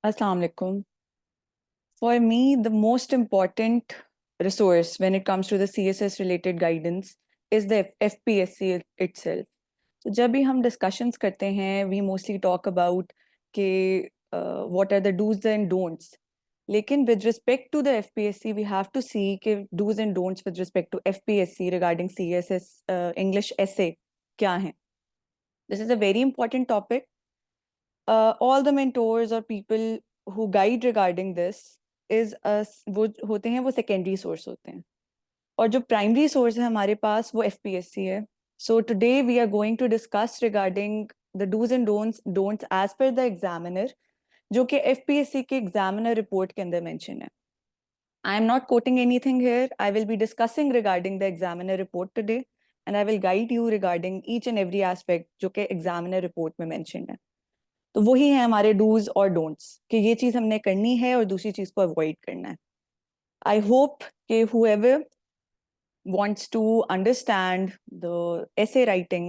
Assalamu alaikum. For me, the most important resource when it comes to the CSS related guidance is the FPSC itself. So जब भी हम discussions करते हैं, we mostly talk about कि what are the do's and don'ts. लेकिन with respect to the FPSC, we have to see कि do's and don'ts with respect to FPSC regarding CSS English essay क्या हैं. This is a very important topic. All the mentors or people who guide regarding this is वो होते हैं वो secondary source होते हैं और जो primary source है हमारे पास वो FPSC है. So today we are going to discuss regarding the do's and don'ts as per the examiner जो कि FPSC के examiner report के अंदर mention है. I am not quoting anything here. I will be discussing regarding the examiner report today and I will guide you regarding each and every aspect जो कि examiner report में mentioned है. तो वही है हमारे डूज और डोंट्स कि ये चीज हमने करनी है और दूसरी चीज को अवॉइड करना है. आई होप कि whoever wants to understand the essay writing,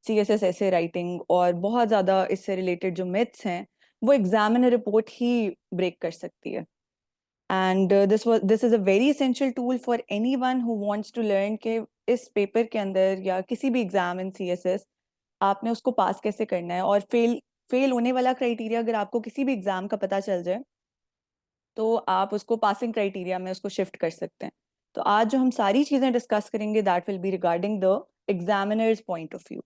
CSS essay writing और बहुत ज़्यादा इससे रिलेटेड जो myths हैं वो एग्जामिनर रिपोर्ट ही ब्रेक कर सकती है. And this is a very essential tool for anyone who wants to learn कि इस पेपर के अंदर या किसी भी एग्जाम इन CSS आपने उसको पास कैसे करना है और फेल होने वाला क्राइटेरिया अगर आपको किसी भी एग्जाम का पता चल जाए तो आप उसको पासिंग क्राइटेरिया में उसको शिफ्ट कर सकते हैं. तो आज जो हम सारी चीजें डिस्कस करेंगे that will be regarding the examiners point of view.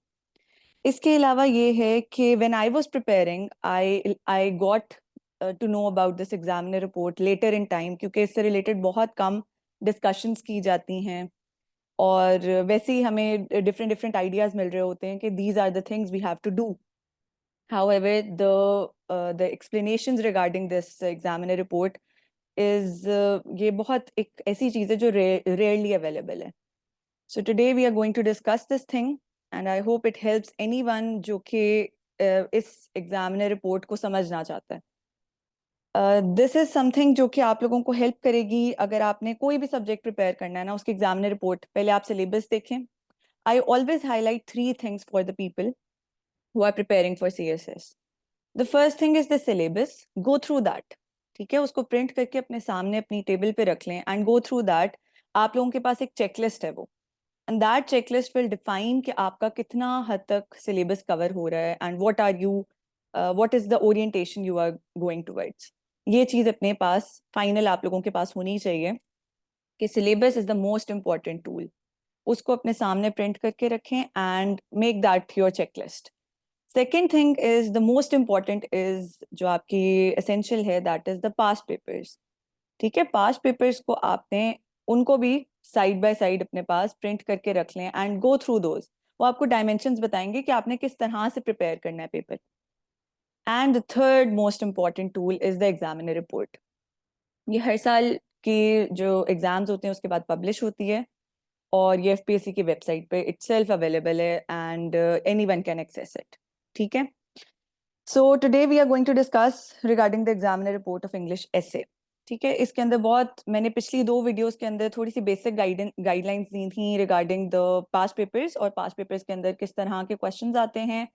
इसके अलावा ये है कि when I was preparing I got to know about this examiner report letter in time क्योंकि इससे रिलेटेड बहुत कम डिस्कशंस की जाती हैं और वैसे ही हमें डिफरेंट डिफरेंट आइडियाज मिल रहे होते हैं कि these are the things we have to do. However, the explanations regarding this examiner report is ये बहुत एक ऐसी चीज़ है जो rarely available है. So today we are going to discuss this thing and I hope it helps anyone जो कि इस examiner report को समझना चाहता है. This is something जो कि आप लोगों को help करेगी अगर आपने कोई भी subject prepare करना है ना उसकी examiner report पहले आप syllabus देखें. I always highlight 3 things for the people who are preparing for CSS. The first thing is the syllabus. Go through that. ठीक है उसको प्रिंट करके अपने सामने अपनी टेबल पे रख लें एंड गो थ्रू दैट. आप लोगों के पास एक चेकलिस्ट है वो and that checklist will define कि आपका कितना हद तक सिलेबस कवर हो रहा है and what is the orientation you are going towards. ये चीज़ अपने पास फाइनल आप लोगों के पास होनी चाहिए कि syllabus is the most important tool. उसको अपने सामने प्रिंट करके रखें and make that your checklist. Second thing is the most important is जो आपकी essential है that is the past papers. ठीक है past papers को आपने उनको भी side by side अपने पास print करके रख लें and go through those. वो आपको dimensions बताएंगे कि आपने किस तरह से prepare करना है paper. And the third most important tool is the examiner report. ये हर साल की जो exams होते हैं उसके बाद publish होती है और ये FPSC की website पे itself available है and anyone can access it. ठीक है. So today we are going to discuss regarding the examiner report of English essay. ठीक है इसके अंदर बहुत मैंने पिछली 2 वीडियोस के अंदर थोड़ी सी बेसिक गाइडलाइंस दी थी रिगार्डिंग द पास्ट पेपर्स और पास्ट पेपर्स के अंदर किस तरह के क्वेश्चंस आते हैं.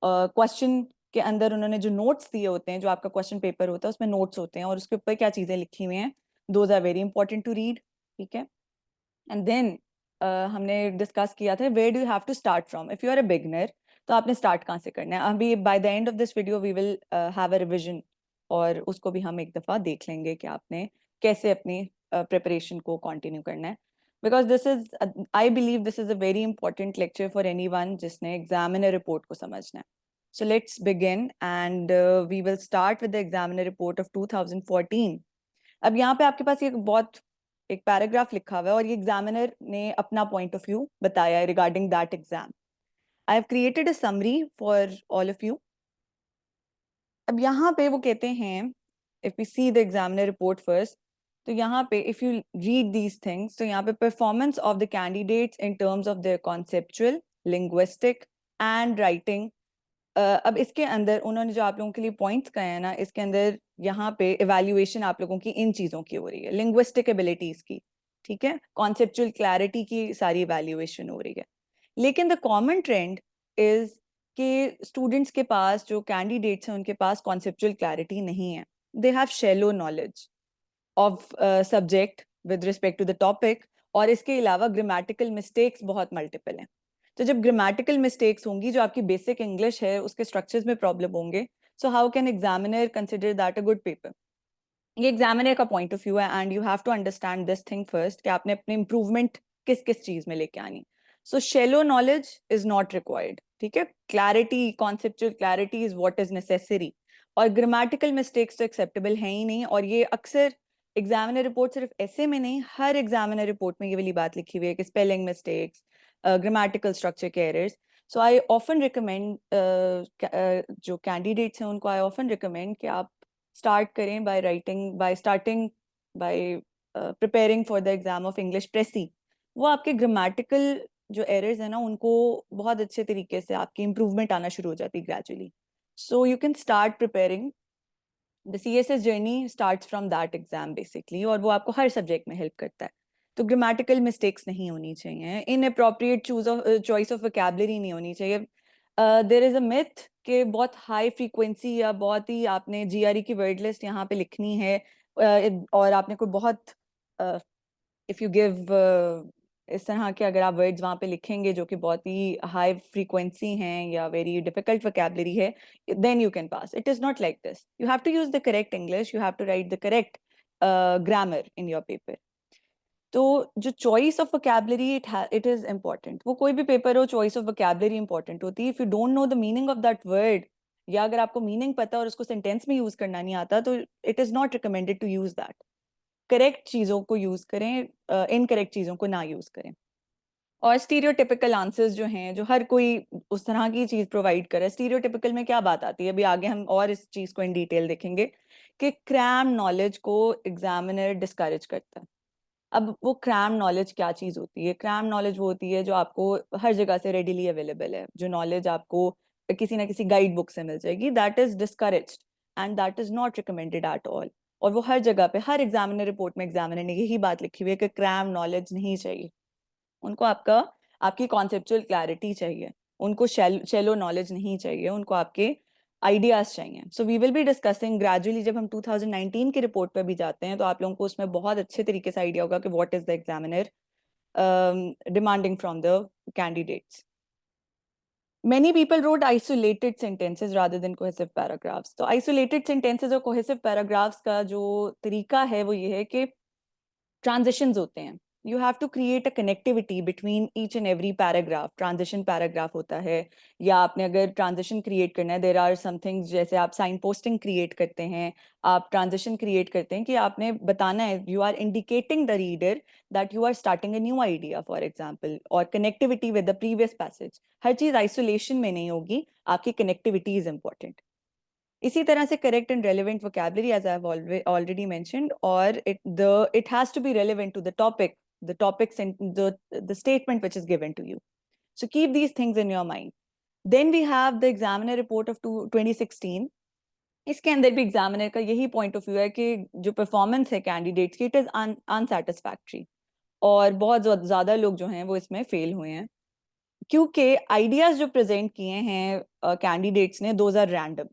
क्वेश्चन के अंदर उन्होंने जो नोट्स दिए होते हैं जो आपका क्वेश्चन पेपर होता है उसमें नोट्स होते हैं और उसके ऊपर क्या चीज़ें लिखी हुई हैं those are very important to read. ठीक है एंड देन हमने डिस्कस किया था where do you have to start from if you are a beginner. तो आपने स्टार्ट कहाँ से करना है. अभी by the end of this video we will have a revision और उसको भी हम एक दफ़ा देख लेंगे कि आपने कैसे अपनी प्रिपरेशन को कंटिन्यू करना है. Because this is I believe this is a very important lecture for anyone जिसने एग्जामिनर रिपोर्ट को समझना है. So let's begin and we will start with the examiner report of 2014. अब यहाँ पे आपके पास एक पैराग्राफ लिखा हुआ है और ये एग्जामिनर ने अपना पॉइंट ऑफ व्यू बताया है regarding that exam. I have created a summary for all of you. अब यहाँ पे वो कहते हैं if we see the examiner report first तो यहाँ पे if you read these things तो यहाँ पे performance of the candidates in terms of their conceptual linguistic and writing. अब इसके अंदर उन्होंने जो आप लोगों के लिए पॉइंट्स कहे हैं ना इसके अंदर यहाँ पे इवैल्यूएशन आप लोगों की इन चीज़ों की हो रही है लिंग्विस्टिक एबिलिटीज की. ठीक है कॉन्सेप्चुअल क्लैरिटी की सारी इवैल्यूएशन हो रही है. लेकिन द कॉमन ट्रेंड इज कि स्टूडेंट्स के पास, जो कैंडिडेट्स हैं, उनके पास कॉन्सेप्चुअल क्लैरिटी नहीं है. They have shallow knowledge of subject with respect to the topic, और इसके अलावा ग्रामेटिकल मिस्टेक्स बहुत मल्टीपल हैं. तो जब ग्रामेटिकल मिस्टेक्स होंगी, जो आपकी बेसिक इंग्लिश है उसके स्ट्रक्चर्स में प्रॉब्लम होंगे, so how can examiner consider that a good paper? ये एग्जामिनर का पॉइंट ऑफ व्यू है, and you have to understand this thing first कि आपने अपने इंप्रूवमेंट किस किस चीज में लेके आनी. So shallow knowledge is not required. ठीक है, clarity, conceptual clarity is what is necessary. और ग्रामेटिकल मिस्टेक्स तो एक्सेप्टेबल है ही नहीं, और ये अक्सर एग्जामिनर रिपोर्ट सिर्फ ऐसे में नहीं, हर एग्जामिनर रिपोर्ट में ये वाली बात लिखी हुई है कि स्पेलिंग मिस्टेक्स, ग्रामेटिकल स्ट्रक्चर के errors. So I often recommend, जो कैंडिडेट्स हैं उनको आई ऑफन रिकमेंड कि आप स्टार्ट करें by starting by preparing for the exam of English precis. वो आपके ग्रामेटिकल जो एरर्स है ना, उनको बहुत अच्छे तरीके से आपकी इंप्रूवमेंट आना शुरू हो जाती है gradually. So you can start preparing. The CSS journey starts from that exam basically, और वो आपको हर सब्जेक्ट में हेल्प करता है. तो ग्रामेटिकल मिस्टेक्स नहीं होनी चाहिए, इनअप्रोप्रिएट चॉइस ऑफ वोकैबुलरी नहीं होनी चाहिए. देयर इज अ मिथ कि बहुत हाई फ्रीक्वेंसी या बहुत ही आपने GRE की वर्ड लिस्ट यहाँ पे लिखनी है, और आपने कोई बहुत, इफ यू गिव इस तरह के अगर आप वर्ड्स वहाँ पे लिखेंगे जो कि बहुत ही हाई फ्रीक्वेंसी हैं या वेरी डिफिकल्ट वोकैबुलरी है, then you can pass. It is not like this. You have to use the correct English. You have to write the correct grammar in your paper. तो जो choice of vocabulary, it is important. वो कोई भी paper हो, choice of vocabulary important होती है. If you don't know the meaning of that word, या अगर आपको मीनिंग पता और उसको सेंटेंस में यूज करना नहीं आता, तो it is not recommended to use that. Correct चीजों को यूज करें, इनकरेक्ट चीजों को ना यूज करें. और स्टीरियोटिपिकल आंसर्स जो हैं, जो हर कोई उस तरह की चीज प्रोवाइड करे. स्टीरियोटिपिकल में क्या बात आती है, अभी आगे हम और इस चीज को इन डिटेल देखेंगे कि क्रैम नॉलेज को एग्जामिनर डिस्करेज करता है. अब वो क्रैम नॉलेज क्या चीज होती है? क्रैम नॉलेज वो होती है जो आपको हर जगह से रेडिली अवेलेबल है, जो नॉलेज आपको किसी ना किसी गाइड बुक से मिल जाएगी. That is discouraged and that is not recommended at all. और वो हर जगह पे, हर एग्जामिनर रिपोर्ट में एग्जामिनर ने यही बात लिखी हुई है कि क्रैम नॉलेज नहीं चाहिए. उनको आपकी कॉन्सेप्चुअल क्लैरिटी चाहिए. उनको शेलो नॉलेज नहीं चाहिए, उनको आपके आइडियाज चाहिए. So we will be discussing gradually. जब हम 2019 की रिपोर्ट पे भी जाते हैं तो आप लोगों को उसमें बहुत अच्छे तरीके से आइडिया होगा कि what is the examiner demanding from the candidates. Many people wrote isolated sentences rather than cohesive paragraphs. तो isolated sentences और cohesive paragraphs का जो तरीका है वो ये है कि ट्रांजिशंस होते हैं. You have to create a connectivity between each and every paragraph. Transition paragraph होता है, या आपने अगर ट्रांजिशन क्रिएट करना है, देर आर सम थिंग्स, जैसे आप साइन पोस्टिंग क्रिएट करते हैं, आप ट्रांजिशन क्रिएट करते हैं कि आपने बताना है, you are indicating the reader that you are starting a new idea for example, और connectivity with the previous passage. हर चीज आइसोलेशन में नहीं होगी, आपकी कनेक्टिविटी इज इंपॉर्टेंट. इसी तरह से correct and relevant vocabulary, as I have already mentioned, और it has to be relevant to the topic, the topics and the statement which is given to you. So keep these things in your mind. Then we have the examiner report of 2016. इसके अंदर भी examiner का यही point of view है कि जो performance है candidates की, इट इज अनसेटिस्फैक्ट्री, और बहुत ज्यादा लोग जो हैं वो इसमें फेल हुए हैं, क्योंकि आइडियाज जो प्रेजेंट किए हैं कैंडिडेट्स ने, दोज आर रैंडम.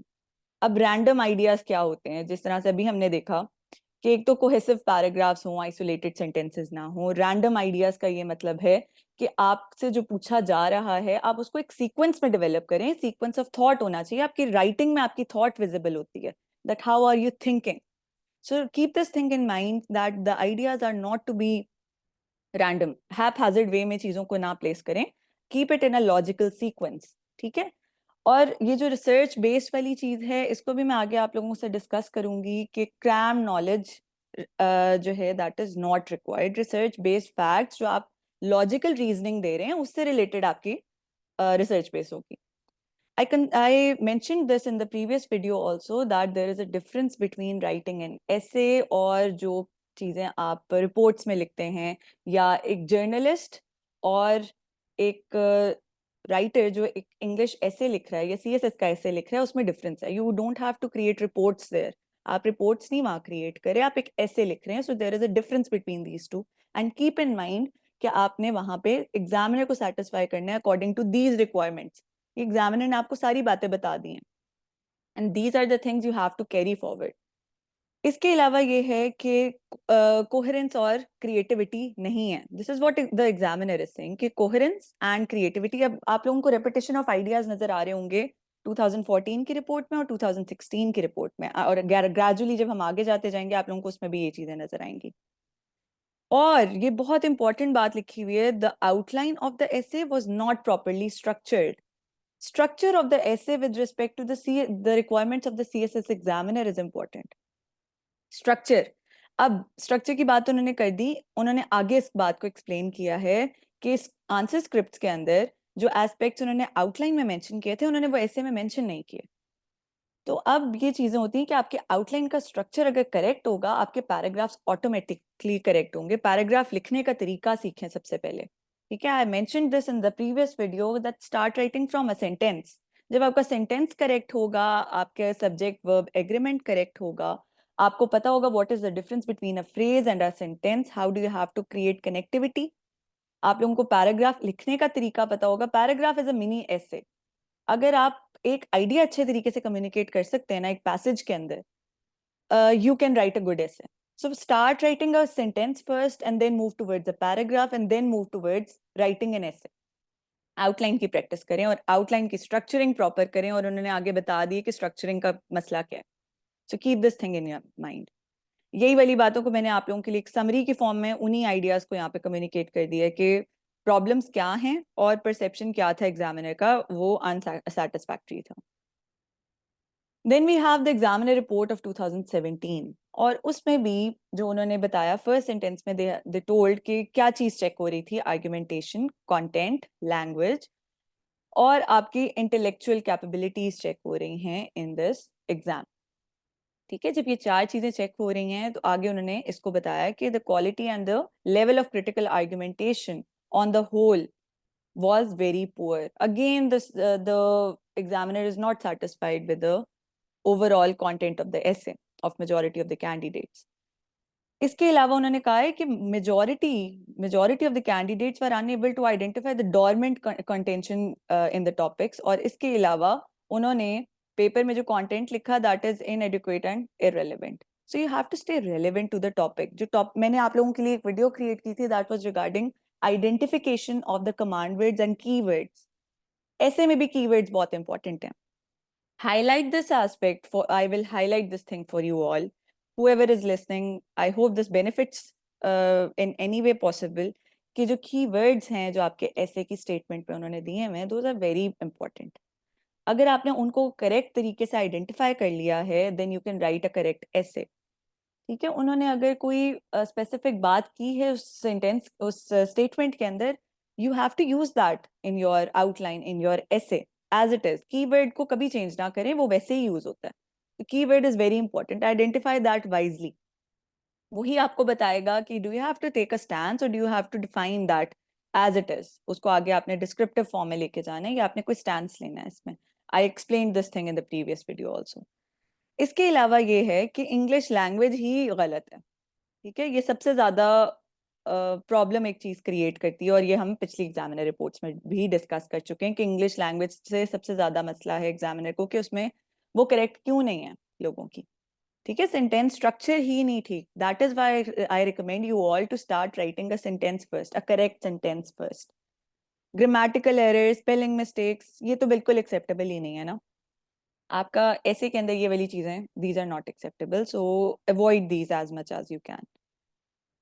अब रैंडम आइडियाज क्या होते हैं? जिस तरह से अभी हमने देखा कि एक तो कोहेसिव पैराग्राफ्स हों, आइसोलेटेड सेंटेंसेस ना हो. रैंडम आइडियाज का ये मतलब है कि आपसे जो पूछा जा रहा है, आप उसको एक सीक्वेंस में डेवलप करें. सीक्वेंस ऑफ थॉट होना चाहिए. आपकी राइटिंग में आपकी थॉट विजिबल होती है, that how are you thinking. So keep this thing in mind that the ideas are not to be random, haphazard way में चीजों को ना प्लेस करें. Keep it in a logical sequence. ठीक है. और ये जो रिसर्च बेस्ड वाली चीज है, इसको भी मैं आगे आप लोगों से डिस्कस करूंगी कि क्रैम नॉलेज जो है that is not required. Research based facts जो आप लॉजिकल रीजनिंग दे रहे हैं, उससे रिलेटेड आपकी रिसर्च बेस होगी. I mentioned this in the previous video also, that there is a difference between writing an essay और जो चीजें आप रिपोर्ट्स में लिखते हैं, या एक जर्नलिस्ट और एक राइटर जो एक इंग्लिश ऐसे लिख रहा है या CSS का ऐसे लिख रहा है, उसमें डिफरेंस है. You don't have to create reports there. आप रिपोर्ट्स नहीं वहाँ क्रिएट करें, आप एक ऐसे लिख रहे हैं. So there is a difference between these two, and keep in mind कि आपने वहाँ पे एग्जामिनर को सेटिस्फाई करना है according to these requirements. Examiner ने आपको सारी बातें बता दी हैं, and these are the things you have to carry forward. इसके अलावा ये है कि कोहेरेंस और क्रिएटिविटी नहीं है। This is what the examiner is saying कि कोहेरेंस एंड क्रिएटिविटी। अब आप लोगों को रेपिटेशन ऑफ आइडियाज नजर आ रहे होंगे 2014 की रिपोर्ट में और 2016 की रिपोर्ट में, और ग्रेजुअली जब हम आगे जाते जाएंगे आप लोगों को उसमें भी ये चीजें नजर आएंगी। और ये बहुत इंपॉर्टेंट बात लिखी हुई है, the outline of the essay was not properly structured. Structure of the essay with respect to the requirements of the CSS examiner is important. Structure. अब स्ट्रक्चर की बात उन्होंने कर दी, उन्होंने आगे इस बात को एक्सप्लेन किया है कि इस आंसर स्क्रिप्ट के अंदर जो एस्पेक्ट्स उन्होंने आउटलाइन में मेंशन किए थे उन्होंने वो ऐसे में मेंशन नहीं किए। तो अब ये चीजें होती हैं कि आपके आउटलाइन का स्ट्रक्चर अगर करेक्ट होगा आपके पैराग्राफ्स ऑटोमेटिकली करेक्ट होंगे। पैराग्राफ लिखने का तरीका सीखें सबसे पहले, ठीक है। I mentioned this in the previous video that start writing from a sentence. जब आपका सेंटेंस करेक्ट होगा, आपके सब्जेक्ट वर्ब एग्रीमेंट करेक्ट होगा, आपको पता होगा what is the difference between a phrase and a sentence, how do you have to create connectivity. आप लोगों को पैराग्राफ लिखने का तरीका पता होगा। Paragraph is a mini essay. अगर आप एक आइडिया अच्छे तरीके से कम्युनिकेट कर सकते हैं ना एक पैसेज के अंदर, you can write a good essay. So start writing a sentence first and then move towards a paragraph and then move towards writing an essay. Outline की प्रैक्टिस करें और आउटलाइन की स्ट्रक्चरिंग प्रॉपर करें, और उन्होंने आगे बता दी कि स्ट्रक्चरिंग का मसला क्या है। सो keep this thing in your mind. यही वाली बातों को मैंने आप लोगों के लिए एक समरी की फॉर्म में उन्हीं आइडियाज को यहाँ पे कम्युनिकेट कर दिया है कि प्रॉब्लम्स क्या हैं और परसेप्शन क्या था एग्जामिनर का, वो अनसेटिस्फैक्ट्री था। Then we have the examiner report of 2017, और उसमें भी जो उन्होंने बताया फर्स्ट सेंटेंस में दे टोल्ड कि क्या चीज चेक हो रही थी, आर्गुमेंटेशन, कंटेंट, लैंग्वेज और आपकी इंटेलेक्चुअल कैपेबिलिटीज चेक हो रही हैं इन दिस एग्जाम। ठीक है, जब ये चार चीजें चेक हो रही हैं तो आगे उन्होंने इसको बताया कि the quality and the level of critical argumentation on the whole was very poor. Again, the examiner is not satisfied with the overall content of the essay of majority of the candidates. इसके अलावा उन्होंने कहा है कि majority of the candidates were unable to identify the dormant contention in the topics, और इसके अलावा उन्होंने पेपर में जो कंटेंट लिखा that is inadequate and irrelevant. So you have to stay relevant to the topic. जो मैंने आप लोगों के लिए एक वीडियो क्रिएट की थी that was regarding identification of the command words and keywords. ऐसे में भी keywords बहुत important हैं। Highlight this aspect for, I will highlight this thing for you all. Whoever is listening, I hope this benefits in any way possible कि जो keywords हैं जो आपके essay की statement पे उन्होंने दिए हैं, those are very important. अगर आपने उनको correct तरीके से identify कर लिया है, then you can write a correct essay. ठीक है, उन्होंने अगर कोई specific बात की है उस sentence, उस statement के अंदर, you have to use that in your outline, in your essay. As it is, keyword को कभी चेंज ना करें, वो वैसे ही यूज होता है। Keyword is very important, identify that wisely. वही आपको बताएगा कि do you have to take a stand और do you have to define that as it is. उसको आगे आपने डिस्क्रिप्टिव फॉर्म में लेके जाना है या आपने कोई स्टैंड लेना है इसमें। I explain this thing in the previous video also. इसके अलावा ये है कि इंग्लिश लैंग्वेज ही गलत है। ठीक है, ये सबसे ज्यादा प्रॉब्लम एक चीज क्रिएट करती है, और ये हम पिछली एग्जामिनर रिपोर्ट्स में भी डिस्कस कर चुके हैं कि इंग्लिश लैंग्वेज से सबसे ज्यादा मसला है एग्जामिनर को कि उसमें वो करेक्ट क्यों नहीं है लोगों की। ठीक है, सेंटेंस स्ट्रक्चर ही नहीं ठीक। That is why I recommend you all to start writing a sentence first, a correct sentence first. Grammatical errors, spelling mistakes, ये तो बिल्कुल एक्सेप्टेबल ही नहीं है ना। आपका ऐसे के अंदर ये वाली चीजें, these are not acceptable, so avoid these as much as you can.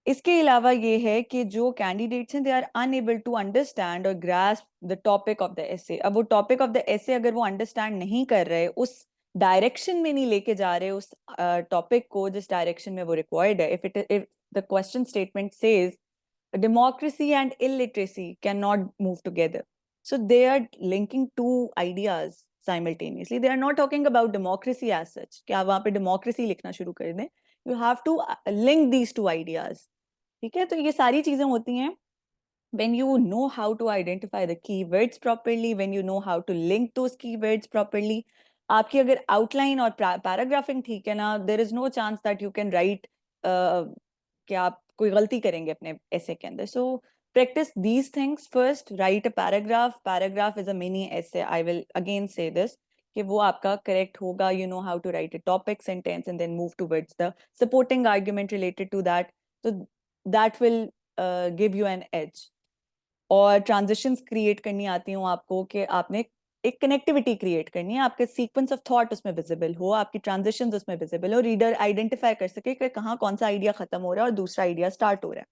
इसके अलावा ये है कि जो कैंडिडेट्स हैं they are unable to understand और grasp the topic of the essay. अब वो टॉपिक ऑफ द एसे अगर वो अंडरस्टैंड नहीं कर रहे, उस डायरेक्शन में नहीं लेके जा रहे उस टॉपिक को जिस डायरेक्शन में वो रिक्वायर्ड है, if the question statement says democracy and illiteracy cannot move together, so they are linking two ideas simultaneously. They are not talking about democracy as such कि आप वहां पे democracy लिखना शुरू कर दें। You have to link these two ideas. ठीक है, तो ये सारी चीजें होती हैं when you know how to identify the keywords properly, when you know how to link those keywords properly. आपकी अगर outline और paragraphing ठीक है ना, there is no chance that you can write कि आप कोई गलती करेंगे अपने essay के अंदर। So Practice these things first. Write a paragraph. Paragraph is a mini essay. I will again say this कि वो आपका correct होगा. You know how to write a topic sentence and then move towards the supporting argument related to that. So that will give you an edge. और transitions create करनी आती हूँ आपको कि आपने एक कनेक्टिविटी क्रिएट करनी है, आपके सीक्वेंस ऑफ थॉट उसमें विजिबल हो, आपकी ट्रांजिशंस उसमें विजिबल हो, रीडर आइडेंटिफाई कर सके कि कहाँ कौन सा आइडिया खत्म हो रहा है और दूसरा आइडिया स्टार्ट हो रहा है.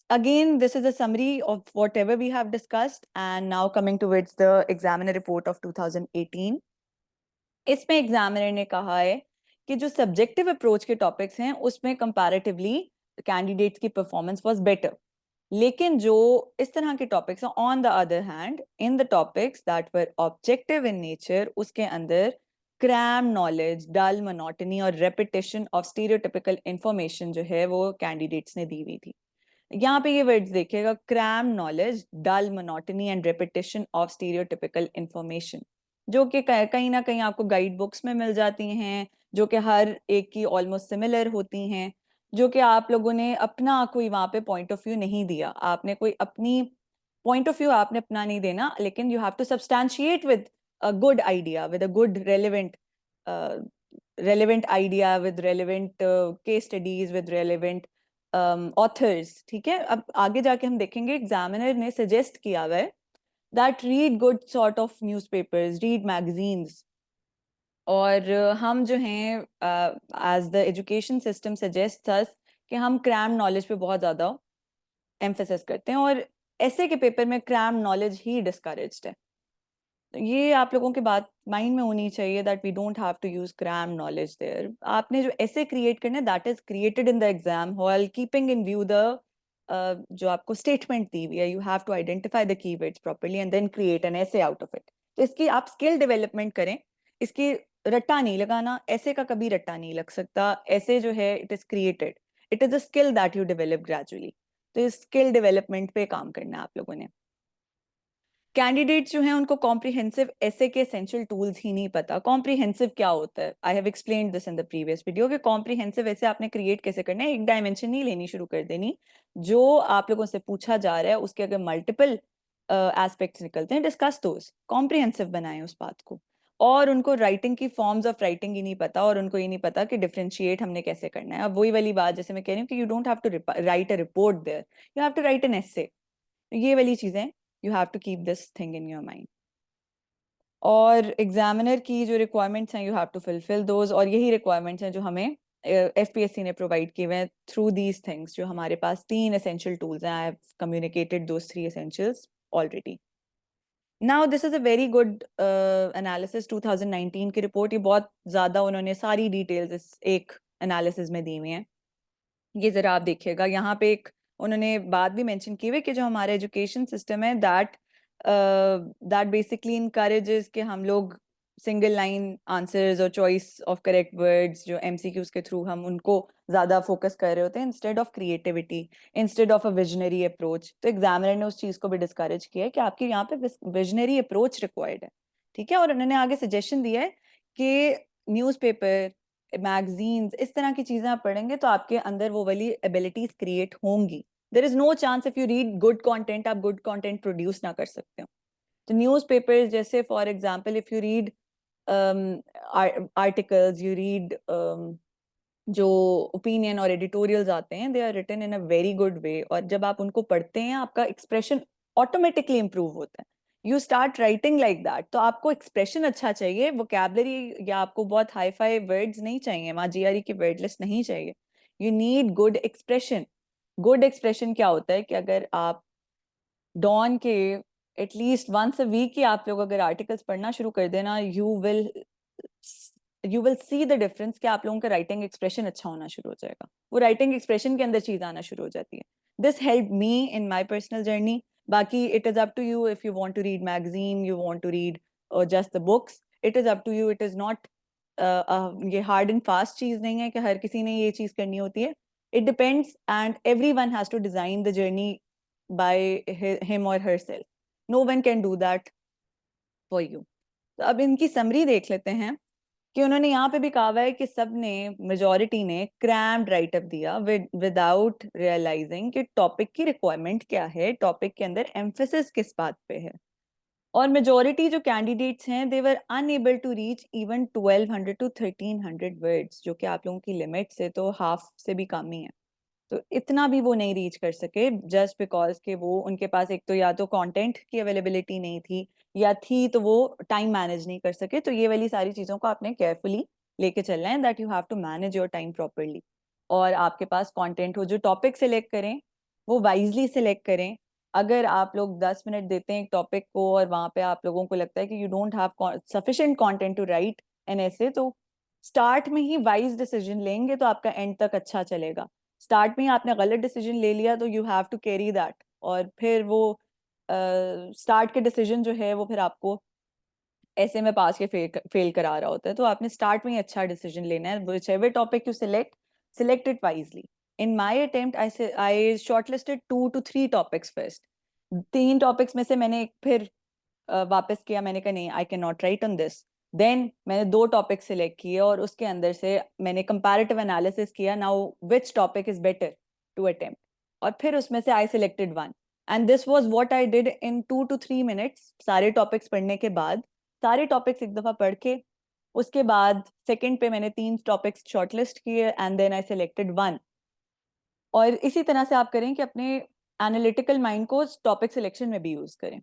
Again, this is a summary of whatever we have discussed, and now coming towards the examiner report of 2018. इसमें एग्जामिनर ने कहा है कि जो सब्जेक्टिव अप्रोच के टॉपिक्स हैं उसमें कंपैरेटिवली कैंडिडेट्स की परफॉर्मेंस वाज बेटर. लेकिन जो इस तरह के टॉपिक्स हैं, on the other hand, in the topics that were objective in nature, उसके अंदर क्रैम नॉलेज, डल मोनोटनी और रेपिटेशन ऑफ स्टीरियोटिपिकल इंफॉर्मेशन जो है वो कैंडिडेट्स ने दी हुई थी. यहाँ पे ये वर्ड्स देखिएगा, cram knowledge, dull monotony and repetition of stereotypical information, जो कि कहीं ना कहीं आपको गाइड बुक्स में मिल जाती हैं, जो कि हर एक की ऑलमोस्ट सिमिलर होती हैं, जो कि आप लोगों ने अपना कोई वहाँ पे पॉइंट ऑफ व्यू नहीं दिया, आपने कोई अपनी पॉइंट ऑफ व्यू आपने अपना नहीं देना, लेकिन you have to substantiate with a good idea, with a good relevant idea, with relevant case studies, with relevant authors. ठीक है, अब आगे जाके हम देखेंगे एग्जामिनर ने सजेस्ट किया हुआ है that read good sort of newspapers, read magazines. और हम जो हैं as the education system suggest us कि हम क्रैम नॉलेज पे बहुत ज़्यादा एम्फेसिस करते हैं और ऐसे के पेपर में क्रैम नॉलेज ही डिस्करेज्ड है. ये आप लोगों की बात माइंड में होनी चाहिए that we don't have to use cram knowledge there. आपने जो ऐसे क्रिएट करना है that is created in the exam hall, keeping in view the जो आपको स्टेटमेंट दी हुई है. You have to identify the keywords properly and then create an essay out of it. तो इसकी आप स्किल डेवलपमेंट करें. इसकी रट्टा नहीं लगाना, ऐसे का कभी रट्टा नहीं लग सकता. ऐसे जो है it is created, it is a skill that you develop gradually. तो इस स्किल डेवलपमेंट पे काम करना है आप लोगों ने. कैंडिडेट्स जो हैं उनको कॉम्प्रिहेंसिव ऐसे के एसेंशियल टूल्स ही नहीं पता. कॉम्प्रिहेंसिव क्या होता है? I have explained this in the previous video कि कॉम्प्रिहेंसिव ऐसे आपने क्रिएट कैसे करना है. एक डायमेंशन नहीं लेनी शुरू कर देनी. जो आप लोगों से पूछा जा रहा है उसके अगर मल्टीपल एस्पेक्ट्स निकलते हैं, डिस्कस दोस. कॉम्प्रिहेंसिव बनाएं उस बात को. और उनको राइटिंग की फॉर्म्स ऑफ राइटिंग ही नहीं पता, और उनको ये नहीं पता कि डिफरेंशिएट हमने कैसे करना है. अब वही वाली बात जैसे मैं कह रही हूँ कि you don't have to write a report there, you have to write an essay. ये वाली चीजें you have to keep this thing in your mind. और एग्जामिनर की जो रिक्वायरमेंट्स हैं, you have to fulfil those. और यही रिक्वायरमेंट्स हैं जो हमें एफपीएससी ने प्रोवाइड किए हुए हैं थ्रू दीज थिंग्स. जो हमारे पास 3 एसेंशियल टूल्स हैं, I have communicated those 3 essentials already. Now this is a very good analysis 2019 की रिपोर्ट. ये बहुत ज़्यादा उन्होंने सारी डिटेल्स इस एक एनालिसिस में दी हुई हैं. ये ज़रा आप देखिएगा, यहाँ पे एक उन्होंने बात भी मेंशन की हुई कि जो हमारा एजुकेशन सिस्टम है दैट बेसिकली इनकरेजेस कि हम लोग सिंगल लाइन आंसर्स और चॉइस ऑफ करेक्ट वर्ड्स जो एमसीक्यूज के थ्रू हम उनको ज़्यादा फोकस कर रहे होते हैं instead of creativity, instead of a visionary approach. तो एग्जामिनर ने उस चीज़ को भी डिस्करेज किया है कि आपके यहाँ पे विजनरी अप्रोच रिक्वायर्ड है. ठीक है, और उन्होंने आगे सजेशन दिया है कि न्यूज़पेपर, मैगजीन्स, इस तरह की चीजें आप पढ़ेंगे तो आपके अंदर वो वाली एबिलिटीज क्रिएट होंगी. There is no chance if you read good content आप गुड कंटेंट प्रोड्यूस ना कर सकते हो. तो न्यूज़पेपर्स जैसे for example if you read articles, you read जो ओपिनियन और एडिटोरियल्स आते हैं, they are written in a very good way. और जब आप उनको पढ़ते हैं आपका एक्सप्रेशन ऑटोमेटिकली इंप्रूव होता है. You start writing like that. तो आपको एक्सप्रेशन अच्छा चाहिए, वोकैबलरी या आपको बहुत हाई फाई वर्ड्स नहीं चाहिए, वहाँ जीआरई की वर्ड लिस्ट नहीं चाहिए. You need good expression. Good expression क्या होता है कि अगर आप डॉन के एटलीस्ट वंस अ वीक की आप लोग अगर आर्टिकल्स पढ़ना शुरू कर देना, you will see the difference कि आप लोगों का राइटिंग एक्सप्रेशन अच्छा होना शुरू हो जाएगा. वो राइटिंग एक्सप्रेशन के अंदर चीज आना शुरू हो जाती है. This help me in my personal journey. बाकी it is up to you if you want to read magazine, you want to read just the books, it is up to you. It is not ये hard and fast चीज नहीं है कि हर किसी ने ये चीज करनी होती है. It depends and every one has to design the journey by him or herself. No one can do that for you. तो अब इनकी समरी देख लेते हैं. कि उन्होंने यहाँ पे भी कहा हुआ है कि सबने, मेजॉरिटी ने क्रैम्ड राइटअप दिया विदाउट रियलाइजिंग कि टॉपिक की रिक्वायरमेंट क्या है, टॉपिक के अंदर एम्फेसिस किस बात पे है। और मेजॉरिटी जो कैंडिडेट्स हैं they were unable to reach even 1200 to 1300 words, जो कि आप लोगों की लिमिट से तो हाफ से भी कम ही है। तो इतना भी वो नहीं रीच कर सके जस्ट बिकॉज कि वो, उनके पास एक तो या तो कंटेंट की अवेलेबिलिटी नहीं थी, या थी तो वो टाइम मैनेज नहीं कर सके। तो ये वाली सारी चीज़ों को आपने केयरफुली लेके चलना है, that you have to manage your time properly. और आपके पास कंटेंट हो, जो टॉपिक सिलेक्ट करें वो वाइजली सिलेक्ट करें। अगर आप लोग 10 मिनट देते हैं एक टॉपिक को और वहां पे आप लोगों को लगता है कि you don't have sufficient content to write an essay, तो स्टार्ट में ही वाइज डिसीजन लेंगे तो आपका एंड तक अच्छा चलेगा। स्टार्ट में ही आपने गलत डिसीजन ले लिया तो you have to carry that, और फिर वो स्टार्ट के डिसीजन जो है वो फिर आपको ऐसे में पास के फेल करा रहा होता है। तो आपने स्टार्ट में ही अच्छा डिसीजन लेना है। Whichever topic you select it wisely. In my attempt I shortlisted 2 to 3 topics first. 3 topics में से मैंने एक फिर वापस किया, मैंने कहा नहीं, I can not write on this. Then मैंने 2 टॉपिक सिलेक्ट किए और उसके अंदर से मैंने कंपैरेटिव एनालिसिस किया, now which topic is better to attempt, और फिर उसमें से I selected one. And this was what I did in 2 to 3 minutes. सारे टॉपिक्स पढ़ने के बाद, सारे टॉपिक्स एक दफा पढ़ के, उसके बाद सेकंड पे मैंने 3 टॉपिक्स शॉर्टलिस्ट किए and then I selected one. और इसी तरह से आप करें कि अपने एनालिटिकल माइंड को टॉपिक सिलेक्शन में भी यूज करें।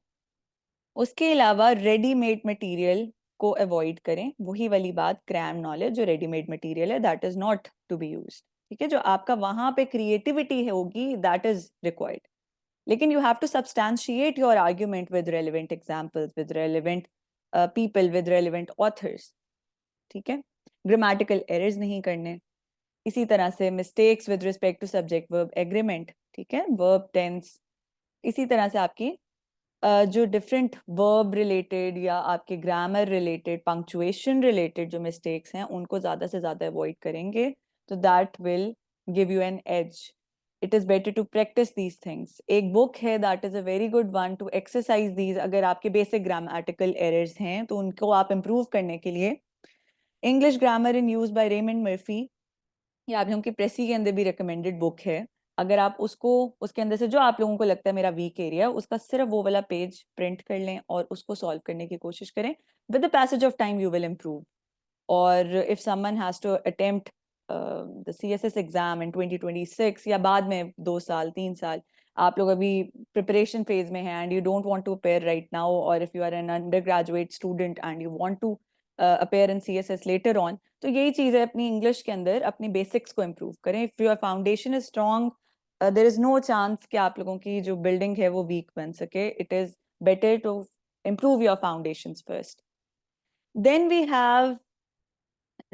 उसके अलावा रेडीमेड मटेरियल को अवॉइड करें। वही वाली बात, क्रैम नॉलेज जो रेडीमेड मटेरियल है that is not to be used. ठीक है, जो आपका वहां पे क्रिएटिविटी होगी दैट इज रिक्वायर्ड। लेकिन you have to substantiate your argument with relevant examples, with relevant people, with relevant authors. ठीक है, ग्रामेटिकल एरर्स नहीं करने। इसी तरह से mistakes with respect to subject verb agreement, ठीक है, वर्ब टेंस। इसी तरह से आपकी जो डिफरेंट वर्ब रिलेटेड या आपके ग्रामर रिलेटेड, पंक्चुएशन रिलेटेड जो मिस्टेक्स हैं उनको ज़्यादा से ज़्यादा अवॉइड करेंगे, तो that will give you an edge. It is better to practice these things. एक बुक है that is a very good one to exercise these. अगर आपके बेसिक ग्रामेटिकल एरर्स हैं तो उनको आप इम्प्रूव करने के लिए English grammar in use by Raymond Murphy, ये आप लोगों की प्रेसी के अंदर भी रिकमेंडेड बुक है। अगर आप उसको, उसके अंदर से जो आप लोगों को लगता है मेरा वीक एरिया, उसका सिर्फ वो वाला पेज प्रिंट कर लें और उसको सॉल्व करने की कोशिश करें। With the passage of time you will improve. और if someone has to attempt the CSS exam in 2026 या बाद में 2 साल 3 साल, आप लोग अभी प्रिपरेशन फेज में हैं and you don't want to appear right now, और if you are an undergraduate student and you want to appear in CSS later on, तो यही चीज़ है, अपनी इंग्लिश के अंदर अपनी बेसिक्स को इम्प्रूव करें। If your foundation is strong, there is no chance कि आप लोगों की जो बिल्डिंग है वो वीक बन सके। It is better to improve your foundations first. Then we have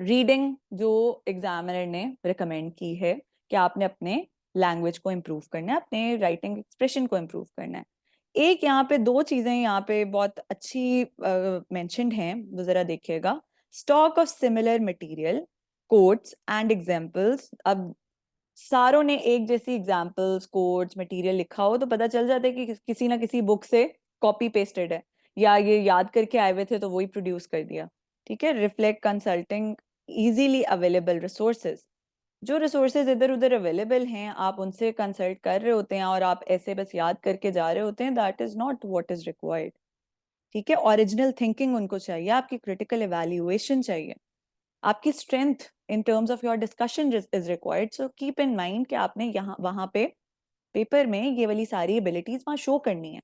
reading, जो एग्जामिनर ने रिकमेंड की है कि आपने अपने लैंग्वेज को इम्प्रूव करना है, अपने राइटिंग एक्सप्रेशन को इम्प्रूव करना है। एक यहाँ पे 2 चीजें यहाँ पे बहुत अच्छी मेंशन्ड हैं, वो जरा देखिएगा। Stock of similar material, quotes and examples. अब सारों ने एक जैसी एग्जांपल्स, कोट्स, मटेरियल लिखा हो तो पता चल जाता है कि किसी ना किसी बुक से कॉपी पेस्टेड है, या ये याद करके आए हुए थे तो वही प्रोड्यूस कर दिया। ठीक है, reflect consulting easily available resources. जो रिसोर्सेज इधर उधर अवेलेबल हैं आप उनसे कंसल्ट कर रहे होते हैं और आप ऐसे बस याद करके जा रहे होते हैं, that is not what is required. ठीक है, ओरिजिनल थिंकिंग उनको चाहिए, आपकी क्रिटिकल इवैल्यूएशन चाहिए, आपकी strength in terms of your discussion is required. So keep in mind कि आपने यहाँ वहां पे पेपर में ये वाली सारी एबिलिटीज वहां शो करनी है।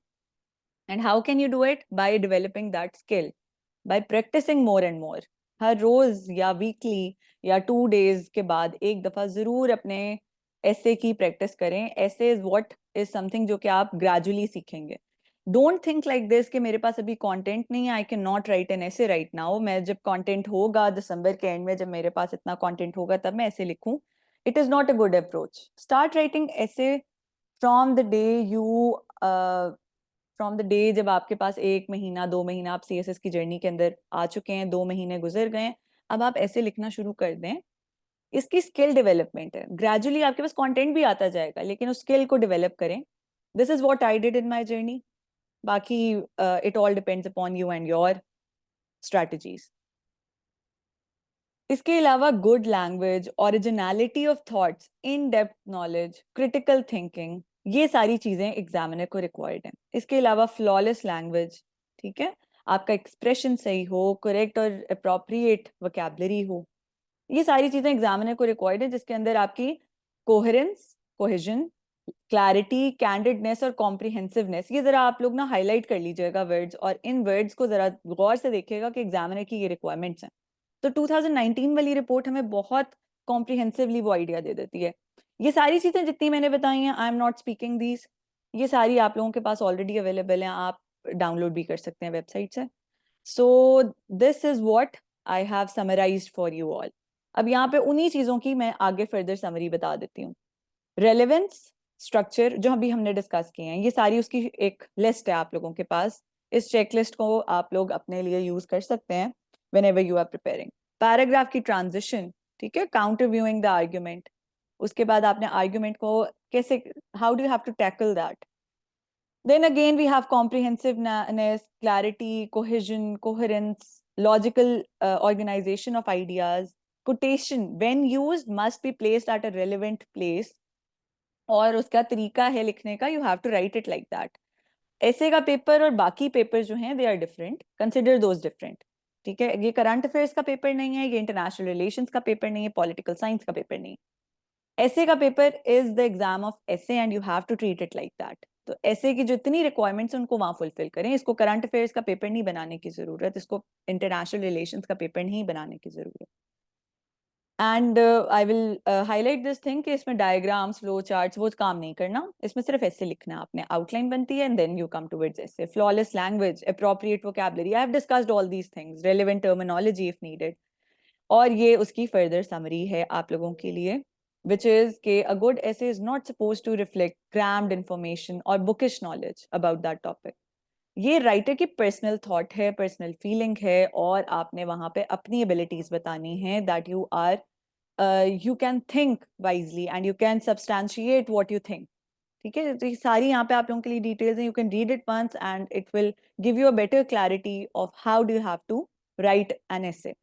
And how can you do it? By developing that skill, by practising more and more. हर रोज या वीकली या 2 डेज के बाद एक दफा जरूर अपने ऐसे की प्रैक्टिस करें। ऐसे इज व्हाट इज समथिंग जो कि आप ग्रेजुअली सीखेंगे। डोंट थिंक लाइक दिस कि मेरे पास अभी कंटेंट नहीं है, I can not write an essay right now. मैं जब कंटेंट होगा दिसंबर के एंड में, जब मेरे पास इतना कंटेंट होगा तब मैं ऐसे लिखूं। It is not a good approach. Start writing essay from the day you, from the day जब आपके पास 1 महीना 2 महीना आप सीएसएस की जर्नी के अंदर आ चुके हैं, 2 महीने गुजर गए हैं, अब आप ऐसे लिखना शुरू कर दें। इसकी स्किल डेवलपमेंट है, ग्रेजुअली आपके पास कंटेंट भी आता जाएगा, लेकिन उस स्किल को डेवलप करें। This is what I did in my journey. बाकी it all depends upon you and your strategies. इसके अलावा good language, originality of thoughts, in depth knowledge, critical thinking, ये सारी चीजें एग्जामिनर को रिक्वायर्ड हैं। इसके अलावा फ्लॉलेस लैंग्वेज, ठीक है, आपका एक्सप्रेशन सही हो, करेक्ट और अप्रोप्रिएट वोकैबुलरी हो, ये सारी चीजें एग्जामिनर को रिक्वायर्ड है, जिसके अंदर आपकी कोहेरेंस, कोहेजन, क्लैरिटी, कैंडिडनेस और कॉम्प्रिहेंसिवनेस, ये जरा आप लोग ना हाईलाइट कर लीजिएगा वर्ड्स, और इन वर्ड्स को जरा गौर से देखिएगा कि एग्जामिनर की ये रिक्वायरमेंट्स हैं। तो 2019 वाली रिपोर्ट हमें बहुत कॉम्प्रिहेंसिवली वो आइडिया दे देती है। ये सारी चीजें जितनी मैंने बताई हैं, I am not speaking these, ये सारी आप लोगों के पास ऑलरेडी अवेलेबल हैं, आप डाउनलोड भी कर सकते हैं वेबसाइट से। सो this is what I have summarised for you all. अब यहाँ पे उन्हीं चीजों की मैं आगे फर्दर समरी बता देती हूँ। रेलेवेंस, स्ट्रक्चर जो अभी हमने डिस्कस किए हैं, ये सारी उसकी एक लिस्ट है आप लोगों के पास। इस चेकलिस्ट को आप लोग अपने लिए यूज कर सकते हैं whenever you are preparing। Paragraph की ट्रांजिशन, ठीक है, काउंटर व्यूइंग द आर्ग्यूमेंट, उसके बाद आपने आर्ग्यूमेंट को कैसे, how do you have to tackle that. Then again, we have comprehensiveness, clarity, cohesion, coherence, logical organization of ideas. Quotation, when used, must be placed at a relevant place. और उसका तरीका है लिखने का, you have to write it like that. ऐसे का paper और बाकी पेपर जो हैं, they are different. Consider those different. ठीक है, ये करंट अफेयर्स का पेपर नहीं है, ये इंटरनेशनल रिलेशंस का पेपर नहीं है, पॉलिटिकल साइंस का पेपर नहीं है। ऐसे का paper is the exam of essay and you have to treat it like that. तो ऐसे की जितनी रिक्वायरमेंट्स उनको वहां फुलफिल करें, इसको करंट अफेयर्स का पेपर नहीं बनाने की जरूरत, इसको इंटरनेशनल रिलेशंस का पेपर नहीं बनाने की जरूरत। And I will highlight this thing कि इसमें डायग्राम्स, फ्लो चार्ट्स, वो काम नहीं करना, इसमें सिर्फ ऐसे लिखना है आपने, आउटलाइन बनती है and then you come towards essay. Flawless language, appropriate vocabulary, I have discussed all these things, relevant terminology if needed. और ये उसकी फर्दर समरी है आप लोगों के लिए, which is कि a good essay is not supposed to reflect crammed information or bookish knowledge about that topic। ये राइटर की पर्सनल थॉट है, पर्सनल फीलिंग है, और आपने वहां पे अपनी एबिलिटीज बतानी है, that you are you can think wisely and you can substantiate what you think. ठीक है, तो ये सारी यहाँ पे आप लोगों के लिए डिटेल्स हैं, you can read it once and it will give you a better clarity of how do you have to write an essay।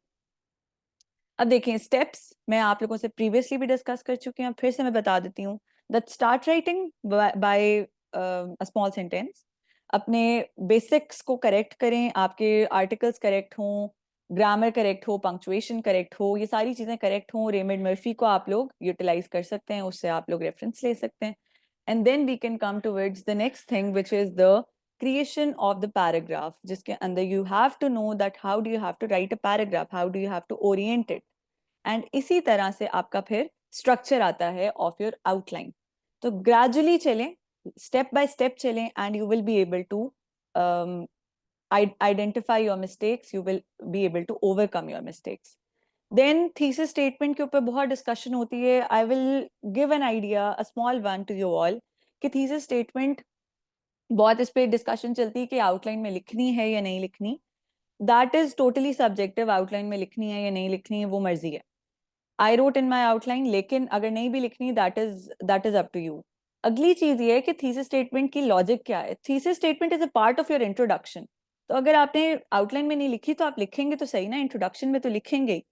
अब देखिए स्टेप्स मैं आप लोगों से प्रीवियसली भी डिस्कस कर चुकी हूँ, फिर से मैं बता देती हूँ। That start writing by a small sentence, अपने बेसिक्स को करेक्ट करें, आपके आर्टिकल्स करेक्ट हों, ग्रामर करेक्ट हो, पंक्चुएशन करेक्ट हो, ये सारी चीजें करेक्ट हों। रेमंड मर्फी को आप लोग यूटिलाइज कर सकते हैं, उससे आप लोग रेफरेंस ले सकते हैं। And then we can come towards the next thing which is the creation of the paragraph, जिसके अंदर you have to know that how do you have to write a paragraph, how do you have to orient it, and इसी तरह से आपका फिर structure आता है of your outline. तो ग्रेजुअली चलें, स्टेप बाय स्टेप चलें, and you will be able to identify your mistakes, you will be able to overcome your mistakes. Then thesis statement के ऊपर बहुत डिस्कशन होती है। I will give an idea, a small one to you all, कि thesis statement बहुत इस पे discussion चलती है कि आउटलाइन में लिखनी है या नहीं लिखनी। That is totally subjective, outline में लिखनी है या नहीं लिखनी है वो मर्जी है। I wrote in my outline, लेकिन अगर नहीं भी लिखनी, that is up to you. अगली चीज ये है कि थीसिस स्टेटमेंट की लॉजिक क्या है। Thesis statement is a part of your introduction. तो अगर आपने आउटलाइन में नहीं लिखी तो आप लिखेंगे तो सही ना, इंट्रोडक्शन में तो लिखेंगे ही।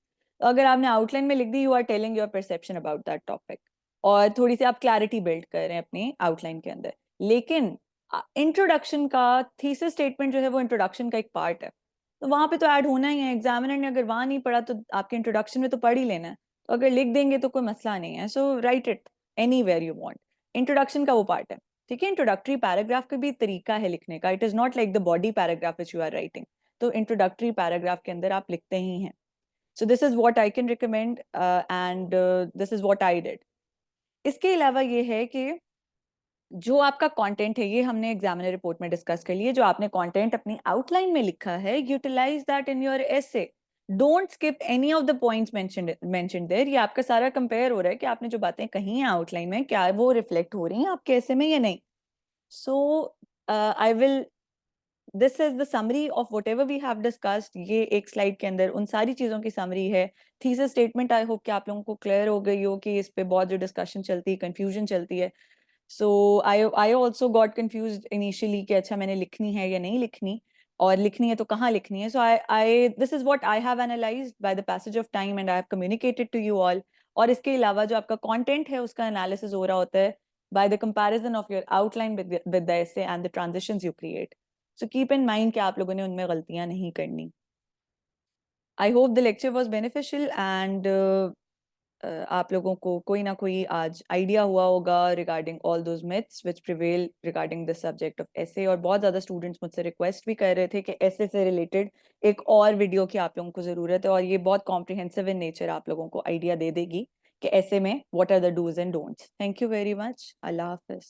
तो अगर आपने आउटलाइन में लिख दी, you are telling your perception about that topic, और थोड़ी सी आप क्लैरिटी बिल्ड कर रहे हैं अपनी आउटलाइन के अंदर। लेकिन इंट्रोडक्शन का थीसिस स्टेटमेंट जो है वो इंट्रोडक्शन का एक पार्ट है, तो वहां पे तो ऐड होना ही है। एग्जामिनर ने अगर वहां नहीं पढ़ा तो आपके इंट्रोडक्शन में तो पढ़ ही लेना है, तो अगर लिख देंगे तो कोई मसला नहीं है। So write it anywhere you want, introduction का वो पार्ट है। ठीक है, इंट्रोडक्टरी पैराग्राफ का भी तरीका है लिखने का, it is not like the body paragraph which you are writing. तो इंट्रोडक्टरी पैराग्राफ के अंदर आप लिखते ही हैं। So this is what I can recommend and this is what I did. इसके अलावा ये है कि जो आपका कंटेंट है, ये हमने एग्जामिनर रिपोर्ट में डिस्कस कर लिए, जो आपने कंटेंट अपनी आउटलाइन में लिखा है, utilize that in your essay. Don't skip any of the points mentioned there. ये आपका सारा कंपेयर हो रहा है कि आपने जो बातें कही हैं आउटलाइन में, क्या वो रिफ्लेक्ट हो रही हैं आपके एसे में या नहीं। So I will, this is the summary of whatever we have discussed. ये एक स्लाइड के अंदर उन सारी चीजों की समरी है। थीसिस स्टेटमेंट आई होप कि आप लोगों को क्लियर हो गई हो कि इस पे बहुत जो डिस्कशन चलती है, कंफ्यूजन चलती है। So I also got confused initially कि अच्छा मैंने लिखनी है या नहीं लिखनी, और लिखनी है तो कहाँ लिखनी है. So I this is what I have analyzed by the passage of time and I have communicated to you all. और इसके अलावा जो आपका content है उसका analysis हो रहा होता है by the comparison of your outline with the essay and the transitions you create. So keep in mind कि आप लोगों ने उनमें गलतियां नहीं करनी. I hope the lecture was beneficial and आप लोगों को कोई ना कोई आज आइडिया हुआ होगा regarding all those myths which prevail regarding the subject of essay. और बहुत ज़्यादा स्टूडेंट्स मुझसे रिक्वेस्ट भी कर रहे थे कि एसे से रिलेटेड एक और वीडियो की आप लोगों को ज़रूरत है, और ये बहुत कॉम्प्रिहेंसिव इन नेचर आप लोगों को आइडिया दे देगी कि ऐसे में what are the dos and don'ts. Thank you very much. अल्लाह हाफिज़.